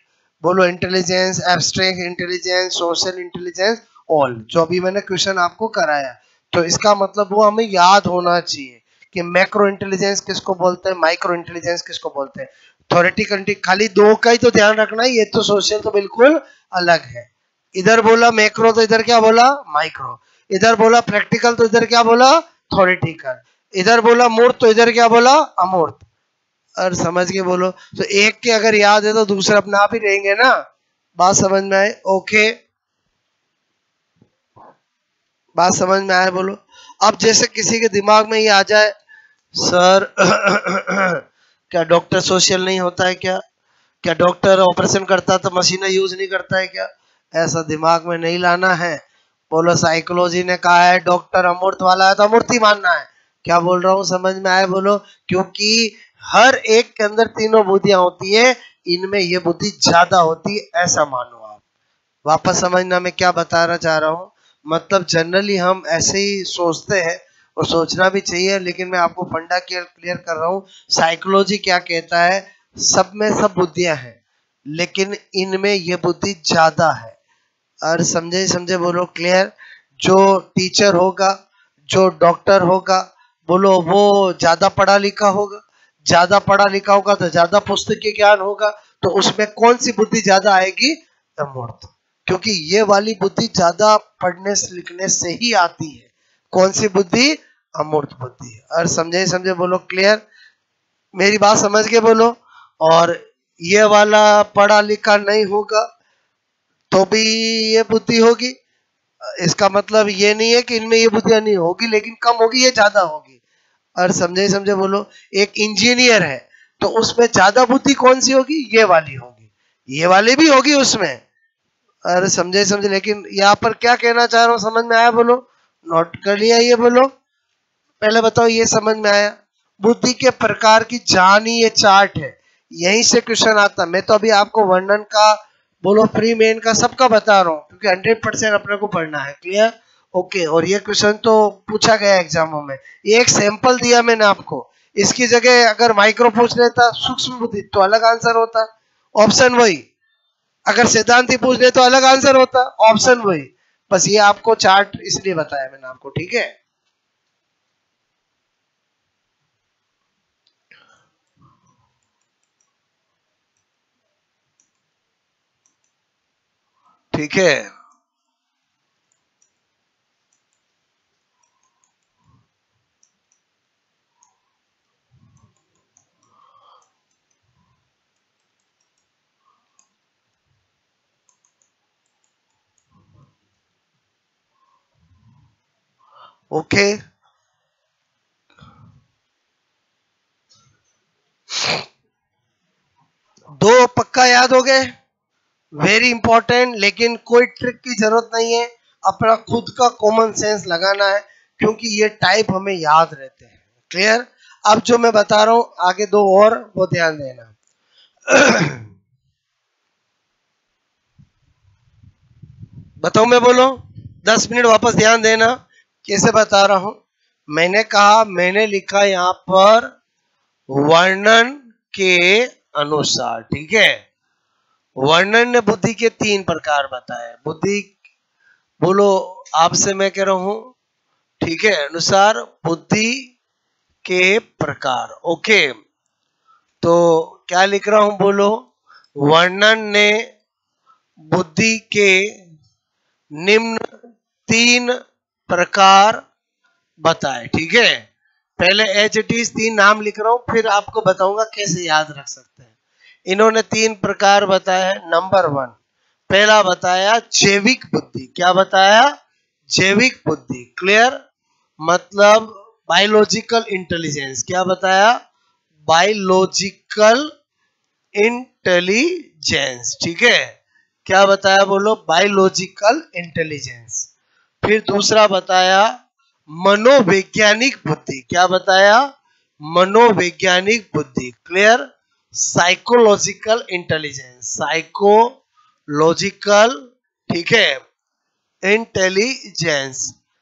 बोलो intelligence, abstract intelligence, social intelligence, all, जो अभी मैंने क्वेश्चन आपको कराया। तो इसका मतलब वो हमें याद होना चाहिए कि मैक्रो इंटेलिजेंस किसको बोलते हैं, माइक्रो इंटेलिजेंस किसको बोलते हैं। थ्योरेटिकल खाली 2 का ही तो ध्यान रखना है, ये तो सोशल तो बिल्कुल अलग है। इधर बोला मैक्रो तो इधर क्या बोला, माइक्रो। इधर बोला प्रैक्टिकल तो इधर क्या बोला, थ्योरेटिकल। इधर बोला मूर्त तो इधर क्या बोला, अमूर्त। और समझ के बोलो, तो एक के अगर याद है तो दूसरे अपने आप ही रहेंगे ना। बात समझ में आए? ओके, बात समझ में आए बोलो। अब जैसे किसी के दिमाग में ये आ जाए सर क्या डॉक्टर सोशल नहीं होता है क्या? क्या डॉक्टर ऑपरेशन करता तो मशीनें यूज नहीं करता है क्या? ऐसा दिमाग में नहीं लाना है। बोलो साइकोलॉजी ने कहा है डॉक्टर अमूर्त वाला है तो अमूर्त ही मानना है। क्या बोल रहा हूँ समझ में आया? बोलो। क्योंकि हर एक के अंदर तीनों बुद्धियां होती है, इनमें ये बुद्धि ज्यादा होती है, ऐसा मानो आप। वापस समझना मैं क्या बताना चाह रहा हूँ। मतलब जनरली हम ऐसे ही सोचते हैं और सोचना भी चाहिए, लेकिन मैं आपको फंडा क्लियर कर रहा हूँ। साइकोलॉजी क्या कहता है, सब में सब बुद्धियां हैं, लेकिन इनमें ये बुद्धि ज्यादा है। और समझे समझे बोलो क्लियर। जो टीचर होगा, जो डॉक्टर होगा, बोलो वो ज्यादा पढ़ा लिखा होगा। ज्यादा पढ़ा लिखा होगा तो ज्यादा पुस्तकीय ज्ञान होगा, तो उसमें कौन सी बुद्धि ज्यादा आएगी? अमूर्त। क्योंकि ये वाली बुद्धि ज्यादा पढ़ने से लिखने से ही आती है। कौन सी बुद्धि? अमूर्त बुद्धि। और समझे समझे बोलो क्लियर। मेरी बात समझ के बोलो। और ये वाला पढ़ा लिखा नहीं होगा तो भी ये बुद्धि होगी। इसका मतलब ये नहीं है कि इनमें ये बुद्धियां नहीं होगी, लेकिन कम होगी, ये ज्यादा होगी। और समझे समझे बोलो। एक इंजीनियर है तो उसमें ज्यादा बुद्धि कौन सी होगी? ये वाली होगी। ये वाली भी होगी उसमें। अरे समझे समझे। लेकिन यहाँ पर क्या कहना चाह रहा हूँ समझ में आया? बोलो। नोट कर लिया ये? बोलो पहले बताओ ये समझ में आया? बुद्धि के प्रकार की जान ही ये चार्ट है, यहीं से क्वेश्चन आता। मैं तो अभी आपको वर्णन का, बोलो फ्री मेन का, सबका बता रहा हूँ, क्योंकि 100% अपने को पढ़ना है। क्लियर? ओके। और ये क्वेश्चन तो पूछा गया एग्जामों में। ये एक सैंपल दिया मैंने आपको। इसकी जगह अगर माइक्रो पूछ लेता, सूक्ष्म बुद्धि, तो अलग आंसर होता। ऑप्शन वही। अगर सिद्धांति पूछ ले तो अलग आंसर होता। ऑप्शन वही। बस ये आपको चार्ट इसलिए बताया मैंने आपको। ठीक है? ठीक है। ओके। दो पक्का याद हो गए? Very important. लेकिन कोई ट्रिक की जरूरत नहीं है, अपना खुद का कॉमन सेंस लगाना है, क्योंकि ये टाइप हमें याद रहते हैं। क्लियर? अब जो मैं बता रहा हूं आगे दो और, वो ध्यान देना। बताओ मैं बोलो। 10 मिनट वापस ध्यान देना। कैसे बता रहा हूं? मैंने कहा, मैंने लिखा यहां पर वर्णन के अनुसार। ठीक है? वर्णन ने बुद्धि के 3 प्रकार बताए। बुद्धि, बोलो आपसे मैं कह रहा हूं, ठीक है, अनुसार बुद्धि के प्रकार। ओके। तो क्या लिख रहा हूं? बोलो। वर्णन ने बुद्धि के निम्न 3 प्रकार बताए। ठीक है? पहले एच इट इज 3 नाम लिख रहा हूं, फिर आपको बताऊंगा कैसे याद रख सकते हैं। इन्होंने 3 प्रकार बताया है। नंबर 1, पहला बताया जैविक बुद्धि। क्या बताया? जैविक बुद्धि। क्लियर? मतलब बायोलॉजिकल इंटेलिजेंस। क्या बताया? Biological intelligence. ठीक है? क्या बताया? बोलो बायोलॉजिकल इंटेलिजेंस। फिर दूसरा बताया मनोवैज्ञानिक बुद्धि। क्या बताया? मनोवैज्ञानिक बुद्धि। क्लियर? Psychological intelligence. साइकोलॉजिकल, ठीक है, इंटेलिजेंस।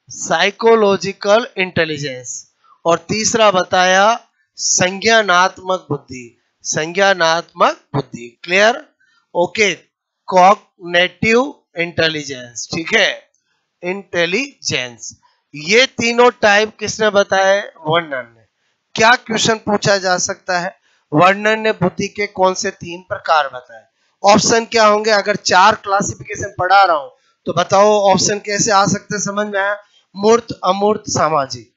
Psychological intelligence. और तीसरा बताया संज्ञानात्मक बुद्धि। संज्ञानात्मक बुद्धि। क्लियर? ओके। Cognitive intelligence. ठीक है? इंटेलिजेंस। ये तीनों टाइप किसने बताए? वर्णन ने। क्या क्वेश्चन पूछा जा सकता है? वर्णन ने बुद्धि के कौन से 3 प्रकार बताए? ऑप्शन क्या होंगे? अगर 4 क्लासिफिकेशन पढ़ा रहा हूं तो बताओ ऑप्शन कैसे आ सकते हैं? समझ में आया? मूर्त, अमूर्त, सामाजिक,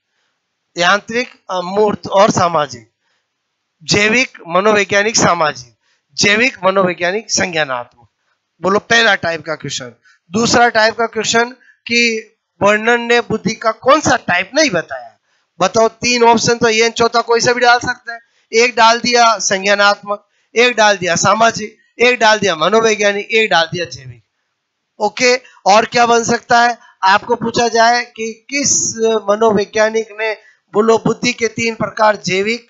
यांत्रिक, अमूर्त और सामाजिक, जैविक, मनोवैज्ञानिक, सामाजिक, जैविक, मनोवैज्ञानिक, संज्ञानात्मक। बोलो पहला टाइप का क्वेश्चन। दूसरा टाइप का क्वेश्चन कि वर्णन ने बुद्धि का कौन सा टाइप नहीं बताया। बताओ, तीन ऑप्शन तो ये, चौथा कोई सा भी डाल सकते हैं। एक डाल दिया संज्ञानात्मक, एक डाल दिया सामाजिक, एक डाल दिया मनोवैज्ञानिक, एक डाल दिया जैविक। ओके, और क्या बन सकता है? आपको पूछा जाए कि किस मनोवैज्ञानिक ने बोलो बुद्धि के तीन प्रकार जैविक,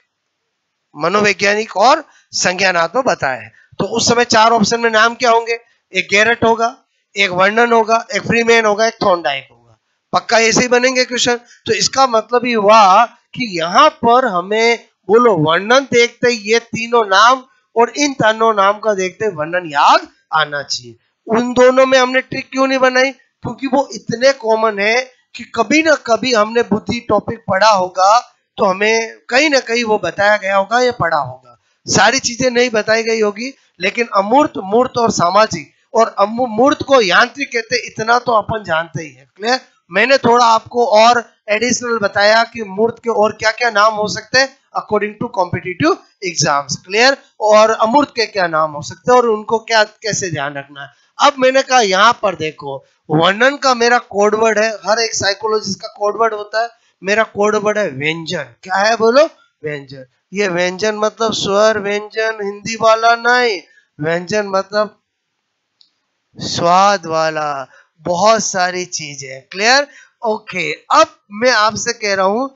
मनोवैज्ञानिक और संज्ञानात्मक बताए हैं, तो उस समय चार ऑप्शन में नाम क्या होंगे? एक गैरट होगा, एक वर्णन होगा, एक फ्रीमैन होगा, एक थॉर्नडाइक होगा। पक्का ऐसे ही बनेंगे क्वेश्चन। तो इसका मतलब ये हुआ कि यहाँ पर हमें बोलो वर्णन देखते ये तीनों नाम और इन तीनों नाम का देखते वर्णन याद आना चाहिए। उन दोनों में हमने ट्रिक क्यों नहीं बनाई? क्योंकि वो इतने कॉमन है कि कभी ना कभी हमने बुद्धि टॉपिक पढ़ा होगा, तो हमें कहीं ना कहीं वो बताया गया होगा या पढ़ा होगा। सारी चीजें नहीं बताई गई होगी, लेकिन अमूर्त, मूर्त और सामाजिक और मूर्त को यांत्रिक कहते, इतना तो अपन जानते ही है। क्लियर? मैंने थोड़ा आपको और एडिशनल बताया कि मूर्त के और क्या क्या नाम हो सकते हैं according to competitive exams. Clear? और अमूर्त के क्या नाम हो सकते हैं और उनको क्या कैसे ध्यान रखना है। अब मैंने कहा यहाँ पर देखो, वर्णन का मेरा कोडवर्ड है, हर एक साइकोलॉजिस्ट का कोडवर्ड होता है। मेरा कोडवर्ड है व्यंजन। क्या है बोलो? व्यंजन। ये व्यंजन मतलब स्वर व्यंजन हिंदी वाला नहीं, व्यंजन मतलब स्वाद वाला, बहुत सारी चीजें। क्लियर? ओके, अब मैं आपसे कह रहा हूं,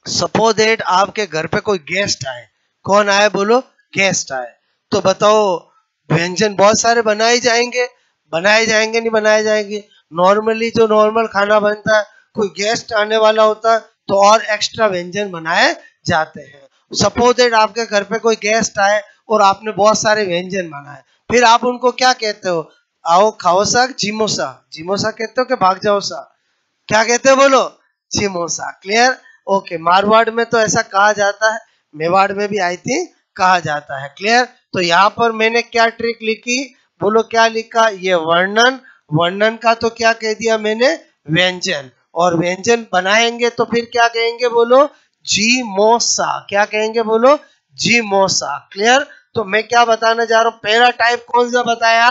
सपोज दैट आपके घर पे कोई गेस्ट आए। कौन आए बोलो? गेस्ट आए। तो बताओ, व्यंजन बहुत सारे बनाए जाएंगे, बनाए जाएंगे नहीं बनाए जाएंगे? नॉर्मली जो नॉर्मल खाना बनता है, कोई गेस्ट आने वाला होता है तो और एक्स्ट्रा व्यंजन बनाए जाते हैं। सपोज दैट आपके घर पे कोई गेस्ट आए और आपने बहुत सारे व्यंजन बनाए, फिर आप उनको क्या कहते हो? आओ खाओ सा, जिमोसा? जिमोसा कहते हो कि भाग जाओ सा? क्या कहते हो बोलो? चिमोसा। क्लियर? ओके, मारवाड़ में तो ऐसा कहा जाता है, मेवाड़ में भी आई थी कहा जाता है। क्लियर? तो यहाँ पर मैंने क्या ट्रिक लिखी बोलो? क्या लिखा? ये वर्णन, वर्णन का तो क्या कह दिया मैंने? व्यंजन। और व्यंजन बनाएंगे तो फिर क्या कहेंगे बोलो? जीमोसा। क्या कहेंगे बोलो? जीमोसा। क्लियर? तो मैं क्या बताना चाह रहा हूँ, पहला टाइप कौन सा बताया?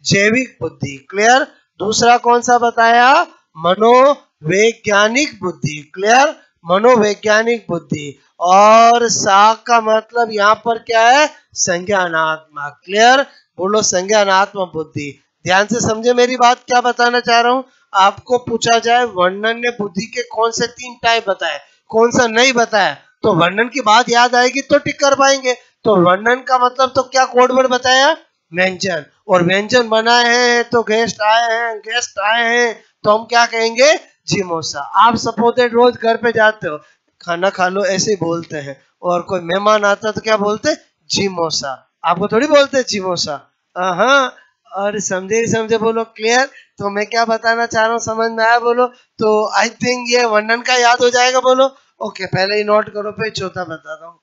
जैविक बुद्धि। क्लियर? दूसरा कौन सा बताया? मनोवैज्ञानिक बुद्धि। क्लियर? मनोवैज्ञानिक बुद्धि। और सा का मतलब यहाँ पर क्या है? संज्ञानात्मक। क्लियर? बोलो संज्ञानात्मक बुद्धि। ध्यान से समझे मेरी बात, क्या बताना चाह रहा हूँ। आपको पूछा जाए वर्णन ने बुद्धि के कौन से तीन टाइप बताए, कौन सा नहीं बताया, तो वर्णन की बात याद आएगी तो टिक कर पाएंगे। तो वर्णन का मतलब तो क्या कोडवर्ड बताया? व्यंजन। और व्यंजन बनाए हैं तो गेस्ट आए हैं, गेस्ट आए हैं तो हम क्या कहेंगे? जिमोसा। आप सपोज रोज घर पे जाते हो, खाना खा लो ऐसे ही बोलते हैं, और कोई मेहमान आता तो क्या बोलते? जिमोसा। आपको थोड़ी बोलते जिमोसा। हाँ, और समझे ही समझे बोलो? क्लियर? तो मैं क्या बताना चाह रहा हूँ, समझ में आया बोलो? तो आई थिंक ये वर्णन का याद हो जाएगा बोलो? ओके, पहले ही नोट करो, फिर चौथा बताता हूँ।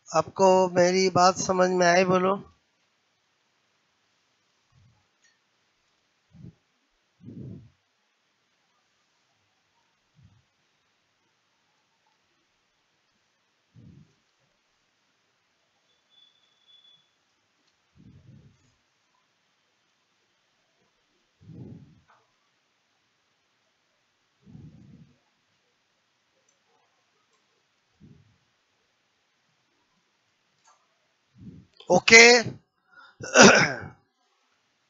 आपको मेरी बात समझ में आई बोलो? ओके।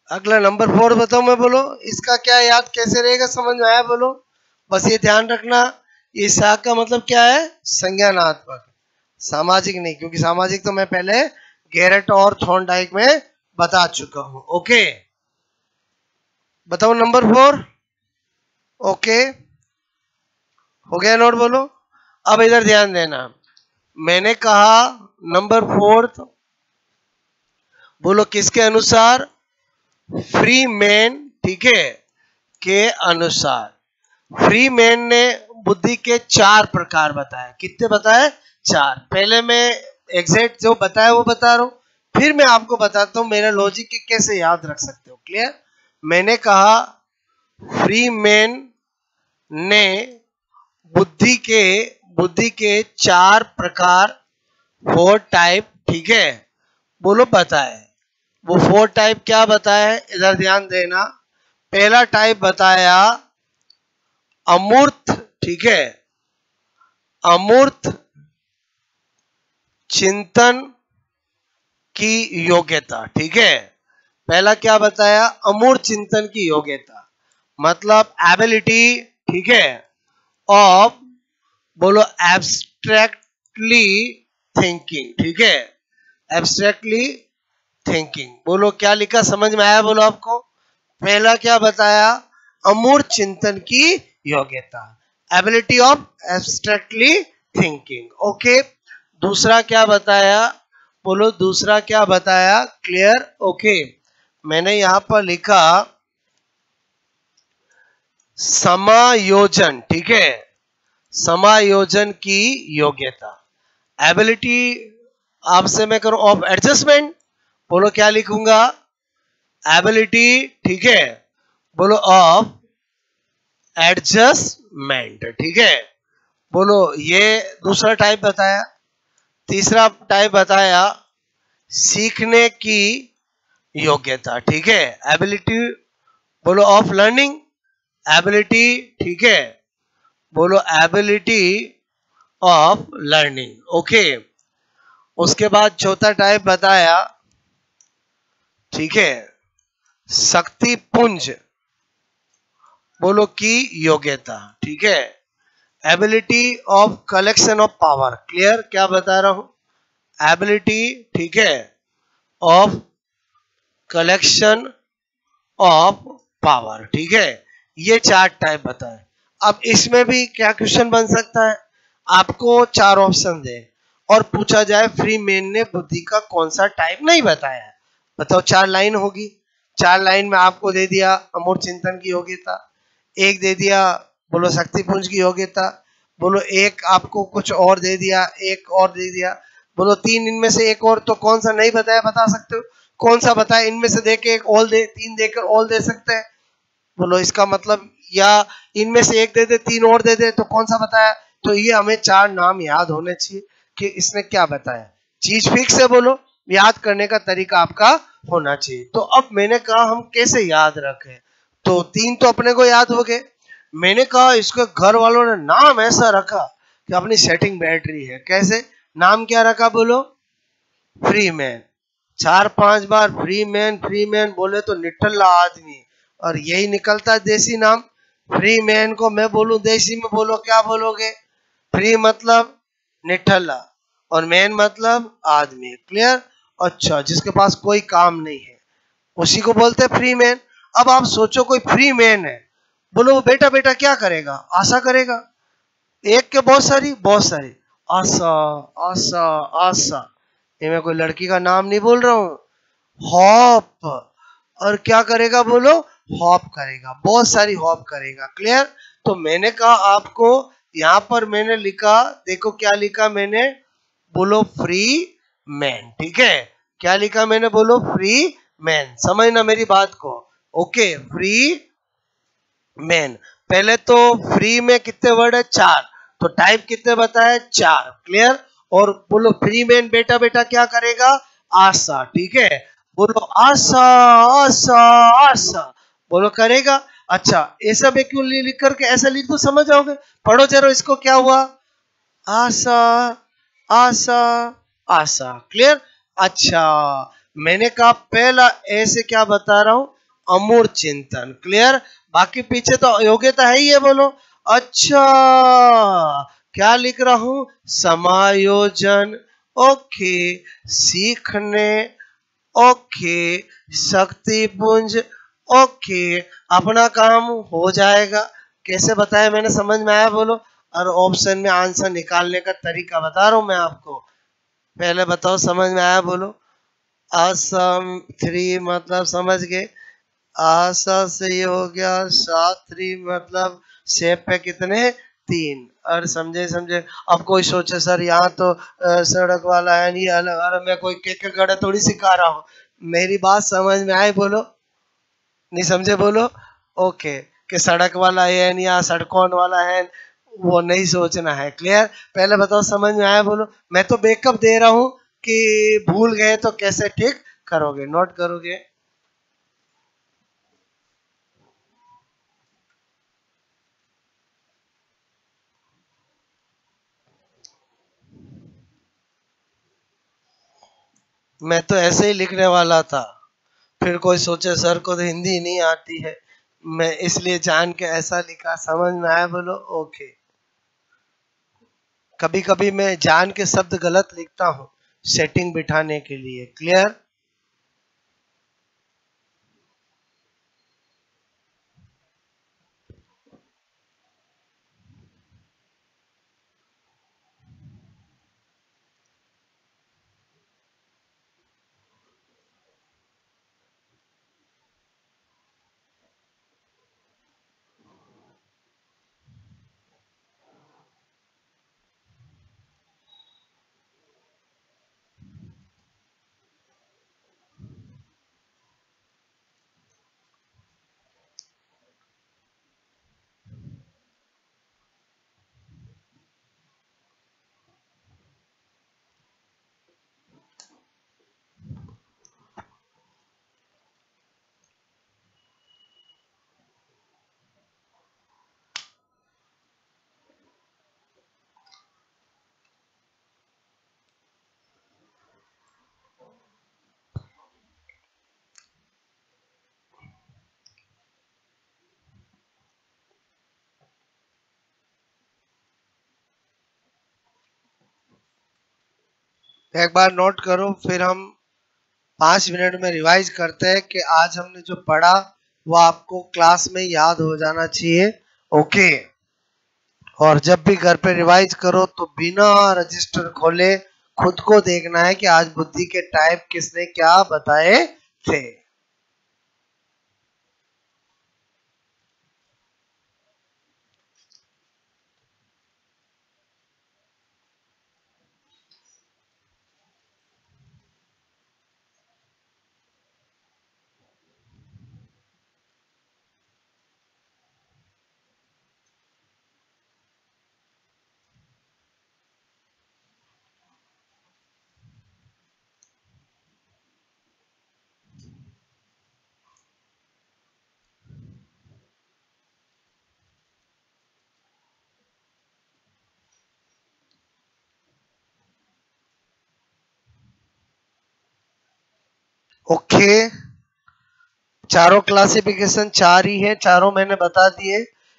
अगला नंबर 4 बताओ मैं, बोलो इसका क्या याद कैसे रहेगा, समझ में आया बोलो। बस ये ध्यान रखना, ये शाख का मतलब क्या है, संज्ञानात्मक, सामाजिक नहीं, क्योंकि सामाजिक तो मैं पहले गैरेट और थॉर्नडाइक में बता चुका हूं। ओके बताओ नंबर 4। ओके हो गया नोट, बोलो। अब इधर ध्यान देना, मैंने कहा नंबर 4 बोलो किसके अनुसार, फ्री मैन, ठीक है, के अनुसार। फ्री मैन ने बुद्धि के 4 प्रकार बताए। कितने बताए, 4। पहले मैं एग्जैक्ट जो बताया वो बता रहा हूं, फिर मैं आपको बताता हूं मेरा लॉजिक के कैसे याद रख सकते हो। क्लियर। मैंने कहा फ्री मैन ने बुद्धि के 4 प्रकार, 4 टाइप, ठीक है, बोलो बताए। वो 4 टाइप क्या बताए, इधर ध्यान देना। पहला टाइप बताया अमूर्त, ठीक है, अमूर्त चिंतन की योग्यता, ठीक है। पहला क्या बताया, अमूर्त चिंतन की योग्यता, मतलब एबिलिटी, ठीक है, ऑफ, बोलो एब्स्ट्रैक्टली थिंकिंग, ठीक है, एब्स्ट्रैक्टली थिंकिंग। बोलो क्या लिखा, समझ में आया बोलो आपको। पहला क्या बताया, अमूर्त चिंतन की योग्यता, ability of abstractly thinking. Okay. दूसरा क्या बताया, बोलो दूसरा क्या बताया, क्लियर। ओके मैंने यहां पर लिखा समायोजन, ठीक है, समायोजन की योग्यता, एबिलिटी आपसे मैं करूं ऑफ एडजस्टमेंट, बोलो क्या लिखूंगा, एबिलिटी, ठीक है, बोलो ऑफ एडजस्टमेंट, ठीक है। बोलो ये दूसरा टाइप बताया। तीसरा टाइप बताया सीखने की योग्यता, ठीक है, एबिलिटी, बोलो ऑफ लर्निंग, एबिलिटी, ठीक है, बोलो एबिलिटी ऑफ लर्निंग। ओके उसके बाद चौथा टाइप बताया, ठीक है, शक्ति पुंज, बोलो की योग्यता, ठीक है, ability of collection of power. Clear क्या बता रहा हूं, एबिलिटी, ठीक है, ऑफ कलेक्शन ऑफ पावर, ठीक है। ये 4 टाइप बताए। अब इसमें भी क्या क्वेश्चन बन सकता है, आपको 4 ऑप्शन दे और पूछा जाए फ्री मैन ने बुद्धि का कौन सा टाइप नहीं बताया है, बताओ। 4 लाइन होगी, 4 लाइन में आपको दे दिया अमूर्त चिंतन की योग्यता, एक दे दिया बोलो शक्तिपुंज की योग्यता, बोलो एक आपको कुछ और दे दिया, एक और दे दिया, बोलो 3 इनमें से एक और, तो कौन सा नहीं बताया बता सकते हो, कौन सा बताया, इनमें से देके एक और दे, 3 देकर और दे सकते हैं, बोलो इसका मतलब, या इनमें से एक दे दे 3 और दे दे, तो कौन सा बताया। तो ये हमें 4 नाम याद होने चाहिए कि इसने क्या बताया, चीज फिक्स है, बोलो याद करने का तरीका आपका होना चाहिए। तो अब मैंने कहा हम कैसे याद रखें, तो 3 तो अपने को याद हो गए। मैंने कहा इसके घर वालों ने नाम ऐसा रखा कि अपनी सेटिंग बैटरी है। कैसे, नाम क्या रखा बोलो, फ्री मैन। 4-5 बार फ्री मैन बोले तो निठल्ला आदमी, और यही निकलता देसी नाम। फ्री मैन को मैं बोलूं देसी में, बोलो क्या बोलोगे, फ्री मतलब निठल्ला और मैन मतलब आदमी। क्लियर। अच्छा जिसके पास कोई काम नहीं है उसी को बोलते हैं फ्री मैन। अब आप सोचो कोई फ्री मैन है, बोलो वो बेटा बेटा क्या करेगा, आशा करेगा, एक के बहुत सारी आशा आशा आशा, ये मैं कोई लड़की का नाम नहीं बोल रहा हूं, हॉप, और क्या करेगा बोलो, हॉप करेगा, बहुत सारी हॉप करेगा। क्लियर। तो मैंने कहा आपको यहां पर मैंने लिखा, देखो क्या लिखा मैंने, बोलो फ्री मैन, ठीक है, क्या लिखा मैंने, बोलो फ्री मैन, समझना मेरी बात को। Okay free man. पहले तो फ्री में कितने वर्ड है, 4, तो टाइप कितने बताए, 4। क्लियर। और बोलो फ्री मैन बेटा बेटा क्या करेगा, आशा, ठीक है, बोलो आशा आशा आशा, बोलो करेगा। अच्छा ऐसा भी क्यों लिख करके, ऐसा लिख तो समझ जाओगे, पढ़ो जरा इसको, क्या हुआ, आशा आशा आशा। क्लियर। अच्छा, मैंने कहा पहला ऐसे क्या बता रहा हूं, अमूर्त चिंतन। क्लियर? बाकी पीछे तो योग्यता है ही है, बोलो। अच्छा, क्या लिख रहा हूं, समायोजन। ओके, सीखने। ओके, शक्तिपुंज। ओके, अपना काम हो जाएगा। कैसे बताया मैंने, समझ में आया बोलो? और ऑप्शन में आंसर निकालने का तरीका बता रहा हूं मैं आपको। पहले बताओ, समझ में आया बोलो? असम 3 मतलब समझ गए, आशा से ये हो गया। 7 मतलब शेप पे कितने, 3। और समझे समझे? अब कोई सोचे सर यहाँ तो सड़क वाला है, ये अलग। अरे मैं कोई केक गड़ा थोड़ी सिखा रहा हूँ। मेरी बात समझ में आए बोलो? नहीं समझे बोलो? ओके, कि सड़क वाला है या सड़कों वाला है, वो नहीं सोचना है। क्लियर? पहले बताओ, समझ में आया बोलो? मैं तो बैकअप दे रहा हूँ कि भूल गए तो कैसे ठीक करोगे, नोट करोगे। मैं तो ऐसे ही लिखने वाला था, फिर कोई सोचे सर को तो हिंदी नहीं आती है, मैं इसलिए जान के ऐसा लिखा। समझ में आया बोलो? ओके। कभी कभी मैं जान के शब्द गलत लिखता हूँ सेटिंग बिठाने के लिए। क्लियर? एक बार नोट करो, फिर हम 5 मिनट में रिवाइज करते हैं कि आज हमने जो पढ़ा वो आपको क्लास में याद हो जाना चाहिए। ओके। और जब भी घर पे रिवाइज करो तो बिना रजिस्टर खोले खुद को देखना है कि आज बुद्धि के टाइप किसने क्या बताए थे। ओके, चारों क्लासिफिकेशन 4 ही है, चारों मैंने बता दिए।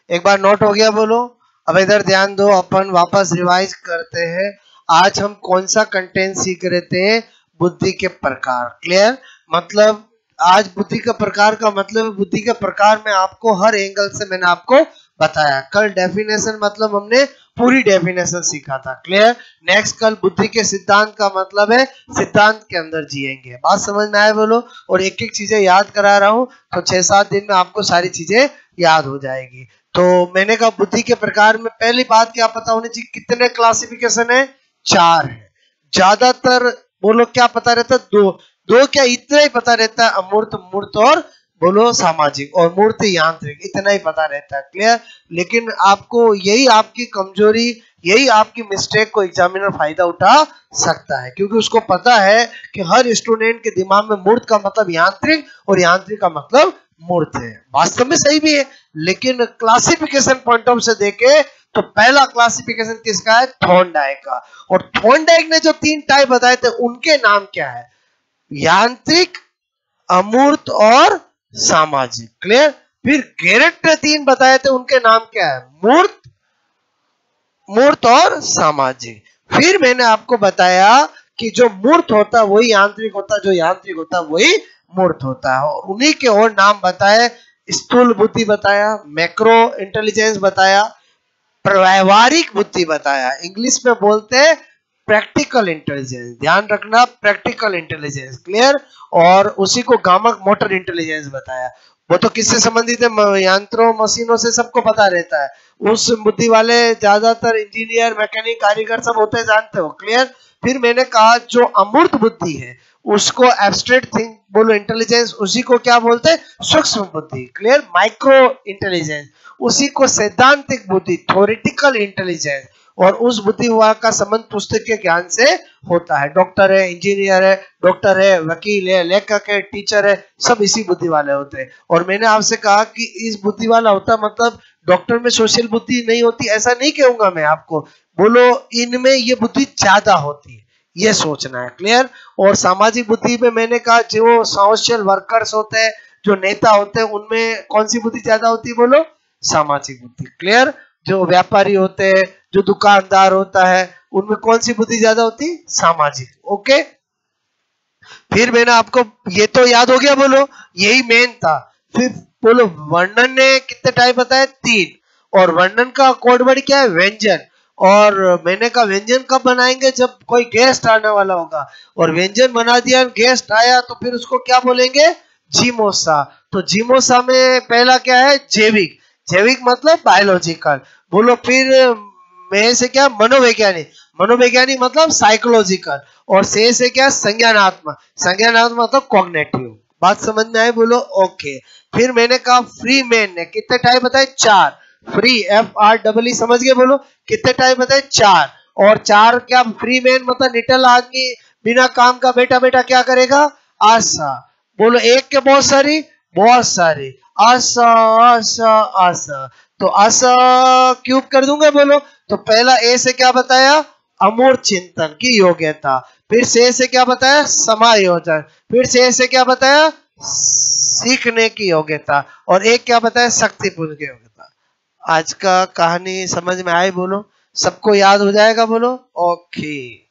एक बार नोट हो गया बोलो? अब इधर ध्यान दो, अपन वापस रिवाइज करते हैं। आज हम कौन सा कंटेंट सीख रहे थे? बुद्धि के प्रकार। क्लियर? मतलब आज बुद्धि का प्रकार का मतलब, बुद्धि के प्रकार में आपको हर एंगल से मैंने आपको बताया। कल डेफिनेशन मतलब हमने पूरी डेफिनेशन सीखा था। क्लियर? नेक्स्ट कल बुद्धि के सिद्धांत का मतलब है सिद्धांत के अंदर जिएंगे। बात समझ में आए बोलो? और एक एक चीजें याद करा रहा हूँ तो 6-7 दिन में आपको सारी चीजें याद हो जाएगी। तो मैंने कहा बुद्धि के प्रकार में पहली बात क्या पता होनी चाहिए, कितने क्लासिफिकेशन है? 4 है। ज्यादातर बोलो क्या पता रहता है? 2। 2 क्या, इतना ही पता रहता है, अमूर्त, मूर्त और बोलो सामाजिक, और मूर्ति यांत्रिक, इतना ही पता रहता है। क्लियर? लेकिन आपको यही आपकी कमजोरी, यही आपकी मिस्टेक को एग्जामिनर फायदा उठा सकता है, क्योंकि उसको पता है कि हर स्टूडेंट के दिमाग में मूर्त का मतलब यांत्रिक और यांत्रिक का मतलब मूर्त है। वास्तव में सही भी है, लेकिन क्लासिफिकेशन पॉइंट ऑफ से देखे तो पहला क्लासिफिकेशन किसका है? थॉर्नडाइक का। और थॉर्नडाइक ने जो 3 टाइप बताए थे उनके नाम क्या है? यांत्रिक, अमूर्त और सामाजिक। क्लियर। फिर गेरट ने 3 बताए थे, उनके नाम क्या है? मूर्त, मूर्त और सामाजिक। फिर मैंने आपको बताया कि जो मूर्त होता है वही यांत्रिक होता है, जो यांत्रिक होता है वही मूर्त होता है। और उन्हीं के और नाम बताए, स्थूल बुद्धि बताया, मैक्रो इंटेलिजेंस बताया, व्यवहारिक बुद्धि बताया, इंग्लिश में बोलते हैं प्रैक्टिकल इंटेलिजेंस। ध्यान रखना, प्रैक्टिकल इंटेलिजेंस। क्लियर। और उसी को गामक मोटर इंटेलिजेंस बताया। वो तो किससे संबंधित है? यंत्रों, मशीनों से सबको पता रहता है। उस बुद्धि वाले ज्यादातर इंजीनियर, मैकेनिक, कारीगर सब होते हैं, जानते हो। क्लियर। फिर मैंने कहा जो अमूर्त बुद्धि है उसको एब्स्ट्रैक्ट थिंक बोलो इंटेलिजेंस, उसी को क्या बोलते हैं? सूक्ष्म बुद्धि। क्लियर। माइक्रो इंटेलिजेंस, उसी को सैद्धांतिक बुद्धि, थ्योरेटिकल इंटेलिजेंस। और उस बुद्धि का संबंध पुस्तक के ज्ञान से होता है। डॉक्टर है, इंजीनियर है, डॉक्टर है, वकील है, लेखक है, टीचर है, सब इसी बुद्धि वाले होते हैं। और मैंने आपसे कहा कि इस बुद्धि वाला होता मतलब डॉक्टर में सोशल बुद्धि नहीं होती, ऐसा नहीं कहूंगा मैं आपको। बोलो इनमें ये बुद्धि ज्यादा होती है, ये सोचना है। क्लियर। और सामाजिक बुद्धि में मैंने कहा जो सोशल वर्कर्स होते हैं, जो नेता होते हैं, उनमें कौन सी बुद्धि ज्यादा होती है? बोलो सामाजिक बुद्धि। क्लियर। जो व्यापारी होते हैं, जो दुकानदार होता है, उनमें कौन सी बुद्धि ज्यादा होती है? सामाजिक। ओके। फिर मैंने आपको ये तो याद हो गया, बोलो यही मेन था। फिर बोलो वर्णन ने कितने टाइप बताए? 3। और वर्णन का कोड वर्ड क्या है? व्यंजन। और मैंने कहा व्यंजन कब बनाएंगे? जब कोई गेस्ट आने वाला होगा। और व्यंजन बना दिया, गेस्ट आया, तो फिर उसको क्या बोलेंगे? जीमोसा। तो जीमोसा में पहला क्या है? जैविक। जैविक मतलब बायोलॉजिकल। बोलो फिर में से क्या? मनोवैज्ञानिक। मनोवैज्ञानिक मतलब साइकोलॉजिकल। और से क्या? संज्ञानात्मक। संज्ञानात्मक मतलब कॉग्निटिव। बात समझ में आए? बोलो ओके। फिर मैंने कहा फ्री मैन ने कितने टाइप बताए? 4। फ्री, FREE, समझ गए? बोलो कितने टाइप बताए? 4। और 4 क्या? फ्री मैन मतलब निटल आदमी, बिना काम का बैठा बैठा क्या करेगा? आशा। बोलो एक के बहुत सारी, बहुत सारी। आशा, आशा, आशा। तो आशा क्यूब कर दूंगा। बोलो तो पहला ए से क्या बताया? अमूर्त चिंतन की योग्यता। फिर से क्या बताया? समायोजन। फिर से क्या बताया? सीखने की योग्यता। और एक क्या बताया? शक्तिपूर्ण की योग्यता। आज का कहानी समझ में आए? बोलो सबको याद हो जाएगा? बोलो ओके।